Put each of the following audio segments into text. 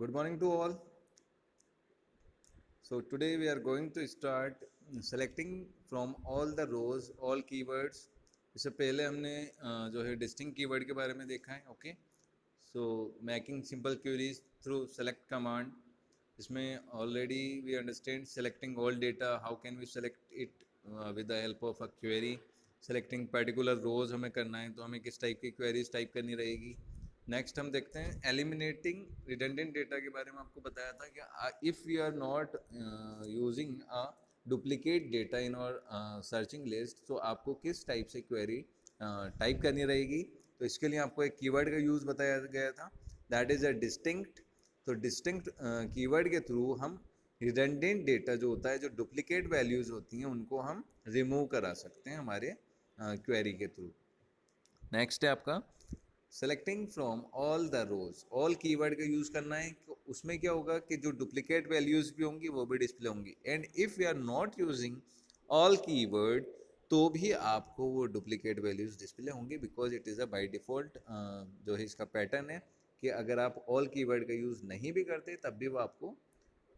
Good morning to all. So today we are going to start selecting from all the rows, all keywords. इससे पहले हमने जो है distinct keyword के बारे में देखा है. Okay, so making simple queries through select command. इसमें already we understand selecting all data. How can we select it with the help of a query. Selecting particular rows हमें करना है तो हमें किस टाइप की क्वेरीज टाइप करनी रहेगी. नेक्स्ट हम देखते हैं एलिमिनेटिंग रिडंडेंट डेटा के बारे में. आपको बताया था कि if we are not using a duplicate data in और सर्चिंग लिस्ट, तो आपको किस टाइप से क्वेरी टाइप करनी रहेगी. तो इसके लिए आपको एक कीवर्ड का यूज़ बताया गया था, दैट इज़ अ डिस्टिंक्ट. तो डिस्टिंक्ट कीवर्ड के थ्रू हम रिडंडेंट डेटा जो होता है, जो डुप्लीकेट वैल्यूज़ होती हैं, उनको हम रिमूव करा सकते हैं हमारे क्वेरी के थ्रू. नेक्स्ट है आपका selecting from all the rows. All keyword का यूज़ करना है. तो उसमें क्या होगा कि जो डुप्लीकेट वैल्यूज़ भी होंगी वो भी डिस्प्ले होंगी. And if we are not using all keyword, तो भी आपको वो डुप्लीकेट वैल्यूज़ डिस्प्ले होंगी, because it is a by default जो है इसका पैटर्न है कि अगर आप ऑल कीवर्ड का यूज़ नहीं भी करते तब भी वो आपको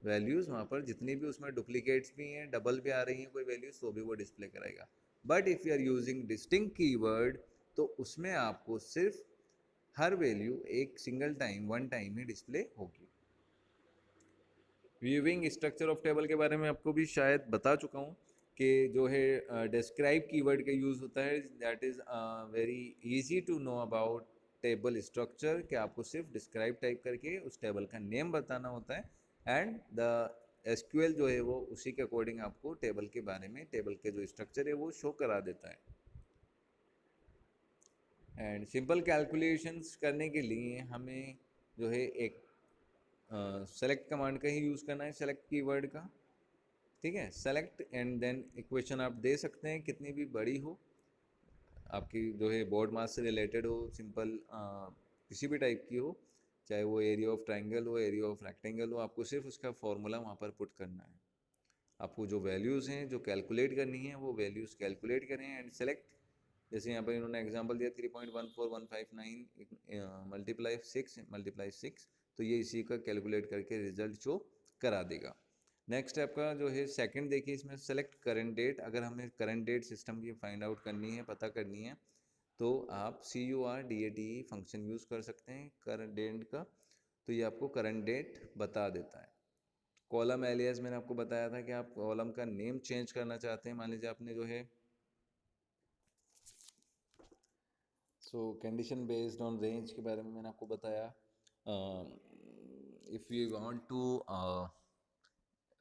वैल्यूज़ वहाँ पर जितनी भी उसमें डुप्लीकेट्स भी हैं, डबल भी आ रही हैं कोई वैल्यूज़, तो भी वो डिस्प्ले कराएगा. But if you are using distinct keyword, तो उसमें आपको सिर्फ हर वैल्यू एक सिंगल टाइम वन टाइम ही डिस्प्ले होगी. व्यूइंग स्ट्रक्चर ऑफ टेबल के बारे में आपको भी शायद बता चुका हूँ कि जो है डिस्क्राइब कीवर्ड का यूज़ होता है. That is very easy to know about table structure, कि आपको सिर्फ डिस्क्राइब टाइप करके उस टेबल का नेम बताना होता है, एंड द एसक्यूएल जो है वो उसी के अकॉर्डिंग आपको टेबल के बारे में, टेबल के जो स्ट्रक्चर है वो शो करा देता है. एंड सिंपल कैलकुलेशंस करने के लिए हमें जो है एक सेलेक्ट कमांड का ही यूज़ करना है, सेलेक्ट कीवर्ड का. ठीक है, सेलेक्ट एंड देन इक्वेशन आप दे सकते हैं कितनी भी बड़ी हो, आपकी जो है बोर्ड मास से रिलेटेड हो, सिंपल किसी भी टाइप की हो, चाहे वो एरिया ऑफ ट्राइंगल हो, एरिया ऑफ रेक्टेंगल हो, आपको सिर्फ उसका फॉर्मूला वहाँ पर पुट करना है. आपको जो वैल्यूज़ हैं जो कैलकुलेट करनी है वो वैल्यूज़ कैलकुलेट करें एंड सेलेक्ट. जैसे यहाँ पर इन्होंने एग्जांपल दिया 3.14159 मल्टीप्लाई 6, तो ये इसी का कैलकुलेट करके रिजल्ट शो करा देगा. नेक्स्ट आपका जो है सेकंड देखिए, इसमें सेलेक्ट करंट डेट. अगर हमें करंट डेट सिस्टम की फाइंड आउट करनी है, पता करनी है, तो आप CURDATE फंक्शन यूज़ कर सकते हैं करंट डेट का. तो ये आपको करंट डेट बता देता है. कॉलम एलियास मैंने आपको बताया था कि आप कॉलम का नेम चेंज करना चाहते हैं. मान लीजिए आपने जो है कंडीशन बेस्ड ऑन रेंज के बारे में मैंने आपको बताया. If you want to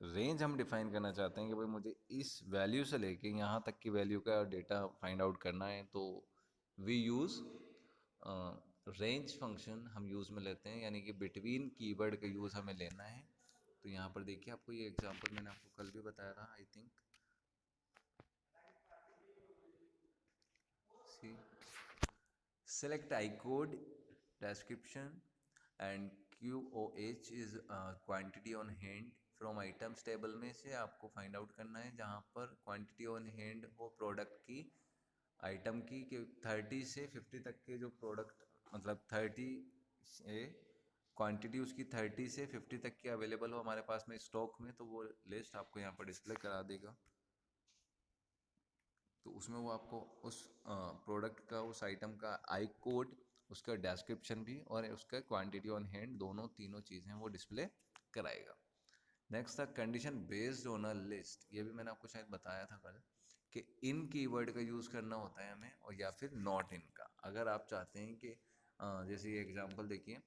range हम डिफाइन करना चाहते हैं कि भाई मुझे इस वैल्यू से लेके यहाँ तक की वैल्यू का डेटा फाइंड आउट करना है, तो वी यूज़ रेंज फंक्शन हम यूज़ में लेते हैं, यानी कि बिटवीन कीवर्ड का यूज़ हमें लेना है. तो यहाँ पर देखिए, आपको ये एग्जांपल मैंने आपको कल भी बताया था I think. See select I code description and QOH is quantity on hand. From items table में से आपको फाइंड आउट करना है जहाँ पर क्वांटिटी ऑन हैंड हो प्रोडक्ट की, आइटम की, कि 30 से 50 तक के जो प्रोडक्ट, मतलब 30 से क्वांटिटी उसकी 30 से 50 तक की अवेलेबल हो हमारे पास में स्टॉक में, तो वो लिस्ट आपको यहाँ पर डिस्प्ले करा देगा. तो उसमें वो आपको उस प्रोडक्ट का, उस आइटम का आई कोड, उसका डिस्क्रिप्शन भी और उसका क्वांटिटी ऑन हैंड, दोनों तीनों चीज़ें वो डिस्प्ले कराएगा. नेक्स्ट था condition based on a list. ये भी मैंने आपको शायद बताया था कल कि इन कीवर्ड का यूज़ करना होता है हमें, और या फिर नॉट इन का. अगर आप चाहते हैं कि जैसे ये एग्जांपल देखिए,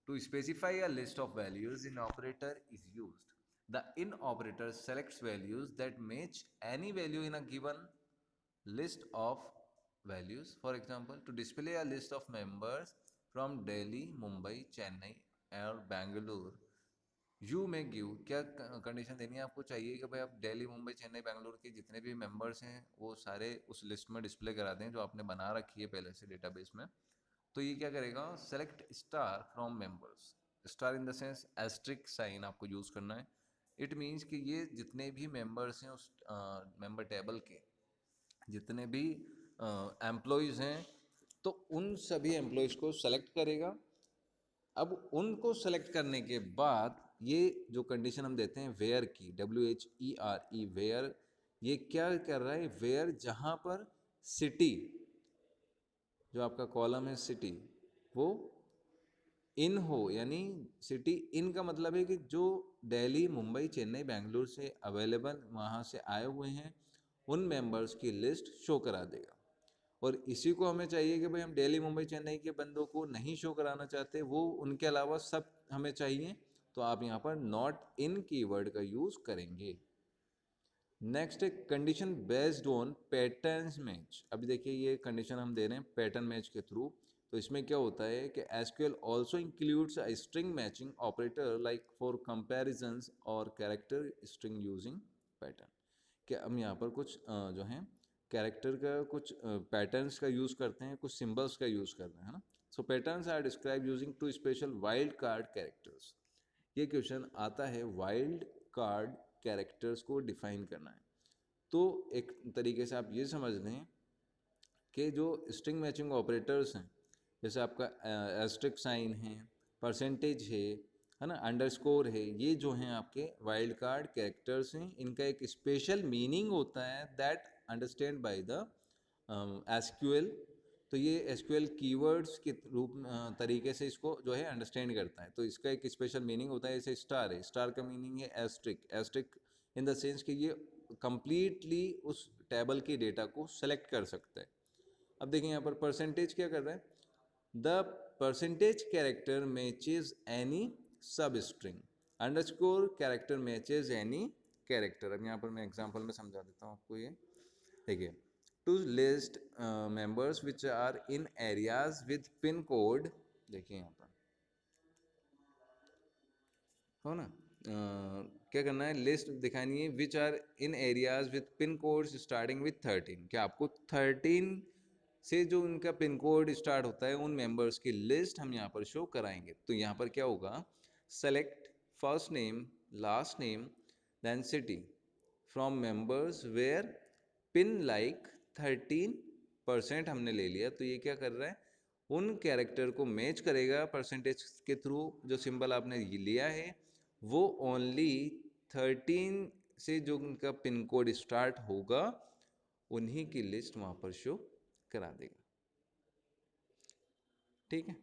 to specify a list of values in operator is used. The in operator selects values that match any value in a given list of values. For example, to display a list of members from Delhi, Mumbai, Chennai और Bangalore, you में give. क्या condition देनी है आपको, चाहिए कि भाई आप दिल्ली, मुंबई, चेन्नई, बेंगलुरु के जितने भी मेंबर्स हैं वो सारे उस लिस्ट में डिस्प्ले करा दें जो आपने बना रखी है पहले से डेटाबेस में. तो ये क्या करेगा, select star from members. Star in the sense asterisk sign आपको यूज़ करना है. इट मीन्स कि ये जितने भी मेंबर्स हैं उस मेंबर टेबल के, जितने भी एम्प्लॉयज़ हैं, तो उन सभी एम्प्लॉयज़ को सेलेक्ट करेगा अब उनको सेलेक्ट करने के बाद ये जो कंडीशन हम देते हैं वेयर की, WHERE वेयर, ये क्या कर रहा है, वेयर जहाँ पर सिटी, जो आपका कॉलम है सिटी, वो इन हो, यानी सिटी इन का मतलब है कि जो दिल्ली, मुंबई, चेन्नई, बेंगलुरु से अवेलेबल वहाँ से आए हुए हैं उन मेंबर्स की लिस्ट शो करा देगा। और इसी को हमें चाहिए कि भाई हम दिल्ली, मुंबई, चेन्नई के बंदों को नहीं शो कराना चाहते, वो उनके अलावा सब हमें चाहिए, तो आप यहाँ पर नॉट इन कीवर्ड का यूज़ करेंगे। नेक्स्ट है condition based on patterns match. अभी देखिए ये कंडीशन हम दे रहे हैं पैटर्न मैच के थ्रू। तो इसमें क्या होता है कि SQL also includes a string matching operator like for comparisons और कैरेक्टर स्ट्रिंग यूजिंग पैटर्न। कि हम यहाँ पर कुछ जो है कैरेक्टर का कुछ पैटर्न्स का यूज़ करते हैं, कुछ सिंबल्स का यूज़ करते हैं, है ना। So patterns are describe using two special wild card characters. ये क्वेश्चन आता है वाइल्ड कार्ड कैरेक्टर्स को डिफाइन करना है। तो एक तरीके से आप ये समझ लें कि जो स्ट्रिंग मैचिंग ऑपरेटर्स हैं, जैसे आपका एस्ट्रिक साइन है, परसेंटेज है ना, अंडरस्कोर है, ये जो हैं आपके वाइल्ड कार्ड कैरेक्टर्स हैं, इनका एक स्पेशल मीनिंग होता है that understand by the SQL. तो ये एसक्यूएल कीवर्ड्स के रूप तरीके से इसको जो है अंडरस्टैंड करता है। तो इसका एक स्पेशल मीनिंग होता है, जैसे स्टार है, स्टार का मीनिंग है asterisk, asterisk in the sense कि ये कंप्लीटली उस टेबल की डेटा को सेलेक्ट कर सकता है। अब देखिए यहाँ पर परसेंटेज क्या कर रहा है, the percentage character matches any सब string, underscore character matches any character. अब यहाँ पर मैं एग्जांपल में समझा देता हूँ आपको ये। देखिए to list members which are in areas with pin code, देखिए यहाँ पर हो ना, क्या करना है, लिस्ट दिखानी है which are in areas with pin code starting with 13। क्या आपको 13 से जो उनका पिन कोड स्टार्ट होता है उन मेंबर्स की लिस्ट हम यहाँ पर शो कराएंगे। तो यहाँ पर क्या होगा, select first name, last name, then city from members where pin like 13% हमने ले लिया। तो ये क्या कर रहा है, उन कैरेक्टर को मैच करेगा परसेंटेज के थ्रू, जो सिंबल आपने लिया है वो ओनली 13 से जो उनका पिन कोड स्टार्ट होगा उन्हीं की लिस्ट वहाँ पर शो करा देगा। ठीक है।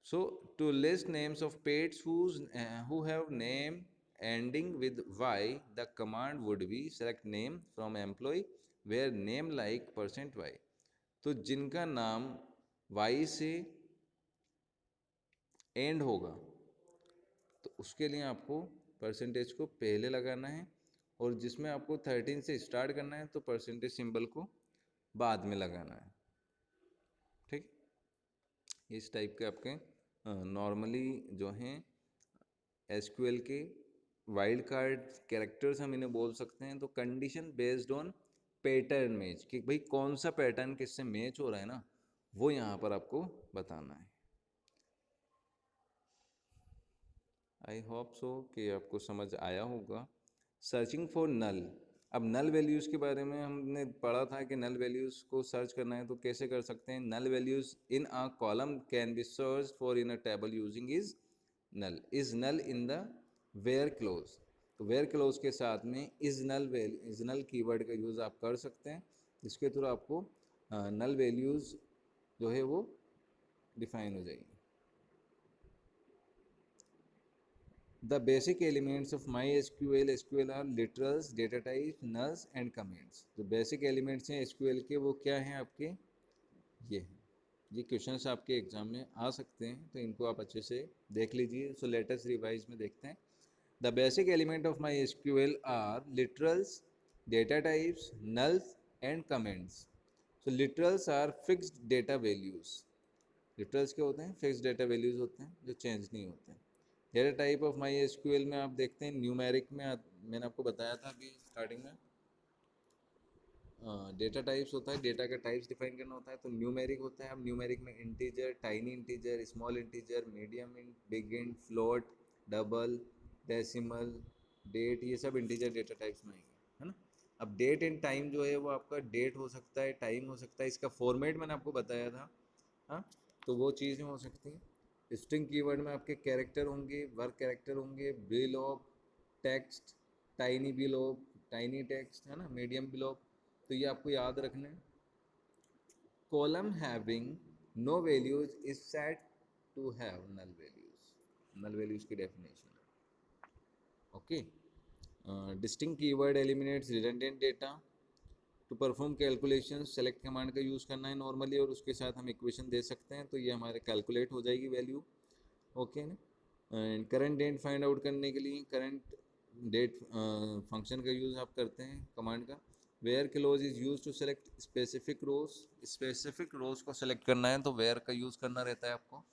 So to list names of pets who have name ending with y, the command would be select name from employee where name like %y। तो जिनका नाम y से एंड होगा तो उसके लिए आपको परसेंटेज को पहले लगाना है, और जिसमें आपको 13 से स्टार्ट करना है तो परसेंटेज सिंबल को बाद में लगाना है। ठीक, इस टाइप के आपके नॉर्मली जो हैं एसक्यूएल के वाइल्ड कार्ड कैरेक्टर्स हम इन्हें बोल सकते हैं। तो condition based on pattern match, कि भाई कौन सा पैटर्न किससे मैच हो रहा है ना, वो यहाँ पर आपको बताना है। आई होप सो कि आपको समझ आया होगा। सर्चिंग फॉर नल, अब नल वैल्यूज़ के बारे में हमने पढ़ा था कि नल वैल्यूज़ को सर्च करना है तो कैसे कर सकते हैं। Null values in a column can be search for in a table using is null in the where clause. तो वेयर क्लोज के साथ में इज नल कीवर्ड का यूज़ आप कर सकते हैं, जिसके थ्रू आपको नल वैल्यूज़ जो है वो डिफाइन हो जाएगी। The basic elements of MySQL SQL are literals, data types, nulls and comments। जो बेसिक एलिमेंट्स हैं SQL के वो क्या हैं आपके, ये हैं। ये क्वेश्चंस आपके एग्जाम में आ सकते हैं, तो इनको आप अच्छे से देख लीजिए। सो लेटेस्ट रिवाइज में देखते हैं। The basic element of MySQL are literals, data types, nulls and comments. So literals are fixed data values. Literals क्या होते हैं, फिक्स्ड डेटा वैल्यूज़ होते हैं जो चेंज नहीं होते हैं। Data type of my SQL में आप देखते हैं न्यूमेरिक में, मैंने आपको बताया था अभी स्टार्टिंग में, डेटा टाइप्स होता है, डेटा का टाइप्स डिफाइन करना होता है। तो न्यूमेरिक होता है, अब न्यूमेरिक में integer, tiny integer, small integer, medium int, big int, float, double, decimal, date, ये सब इंटीजर डेटा टाइप्स में आएंगे, है ना। अब डेट एंड टाइम जो है वो आपका डेट हो सकता है, टाइम हो सकता है, इसका फॉर्मेट मैंने आपको बताया था, हाँ, तो वो चीज़ें हो सकती हैं। स्ट्रिंग कीवर्ड में आपके कैरेक्टर होंगे, वर्क कैरेक्टर होंगे, बिलॉप, टेक्स्ट, टाइनी बिलॉप, टाइनी टेक्स्ट, है ना, मीडियम बिलॉप, तो ये आपको याद रखना है। Column having no values is set to have null values, null values की definition, okay. Distinct keyword eliminates redundant data. To perform calculation select command का यूज़ करना है नॉर्मली, और उसके साथ हम इक्वेशन दे सकते हैं, तो ये हमारे कैलकुलेट हो जाएगी वैल्यू, ओके ना। And current date find out करने के लिए करंट डेट फंक्शन का यूज़ आप करते हैं कमांड का। Where clause is use to select specific rows, specific rows को सेलेक्ट करना है तो वेयर का यूज़ करना रहता है आपको।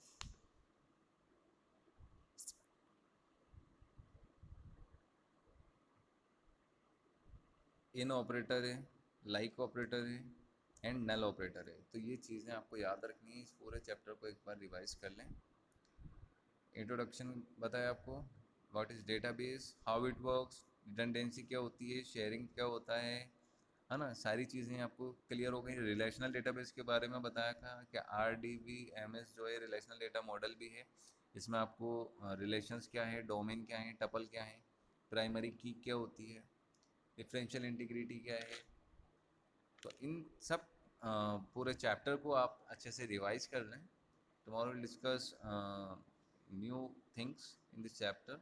इन ऑपरेटर है, लाइक ऑपरेटर है, एंड नल ऑपरेटर है, तो ये चीज़ें आपको याद रखनी है। इस पूरे चैप्टर को एक बार रिवाइज कर लें। इंट्रोडक्शन बताया आपको, what is database, how it works, redundancy क्या होती है, शेयरिंग क्या होता है ना, सारी चीज़ें आपको क्लियर हो गई। रिलेशनल डेटाबेस के बारे में बताया था कि RDBMS जो है रिलेशनल डेटा मॉडल भी है, इसमें आपको रिलेशंस क्या है, डोमेन क्या है, टपल क्या है, प्राइमरी की क्या होती है, डिफरेंशियल इंटीग्रिटी क्या है, तो इन सब पूरे चैप्टर को आप अच्छे से रिवाइज कर लें। Tomorrow will discuss new things in this chapter,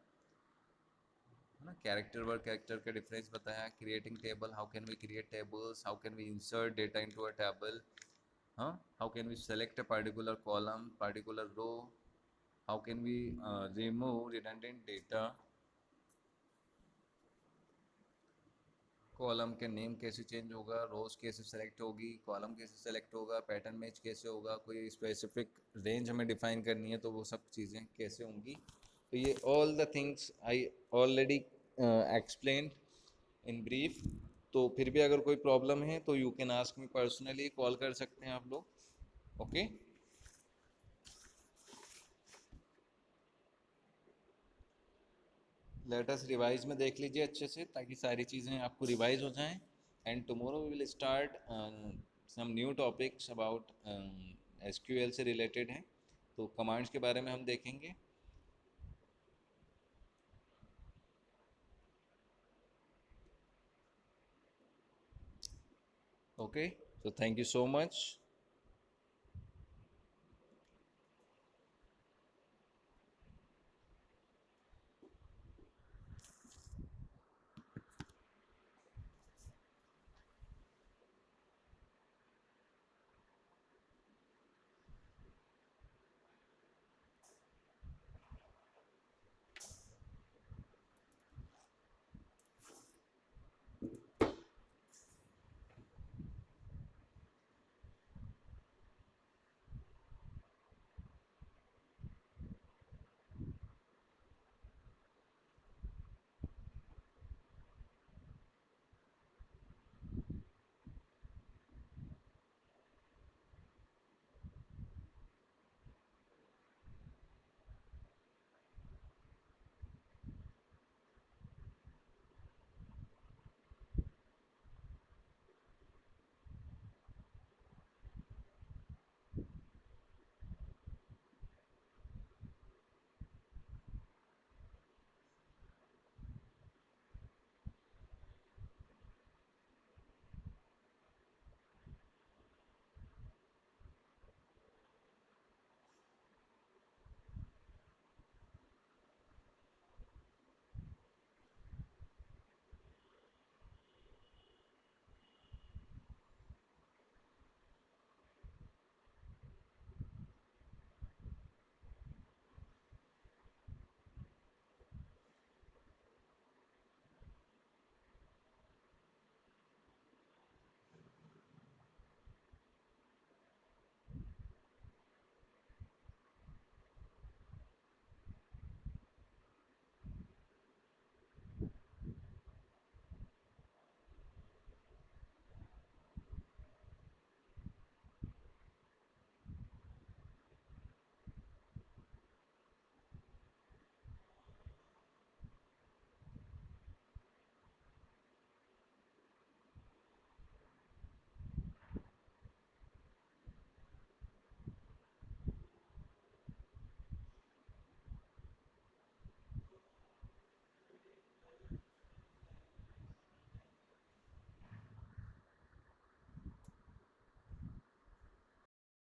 है ना। कैरेक्टर वर्ड कैरेक्टर का डिफरेंस बताया, creating table, how can we create tables, how can we insert data into a table, हाँ, how can we select a particular column, particular row, how can we remove redundant data, column के name कैसे change होगा, rows कैसे select होगी, column कैसे select होगा, pattern match कैसे होगा, कोई स्पेसिफिक रेंज हमें डिफाइन करनी है तो वो सब चीज़ें कैसे होंगी, तो ये all the things I already explain in brief. तो फिर भी अगर कोई प्रॉब्लम है तो you can ask me personally, call कर सकते हैं आप लोग, ओके। लेटस रिवाइज में देख लीजिए अच्छे से ताकि सारी चीज़ें आपको रिवाइज हो जाएं। And tomorrow we will start some new topics about SQL से रिलेटेड हैं, तो कमांड्स के बारे में हम देखेंगे, ओके। तो थैंक यू सो मच।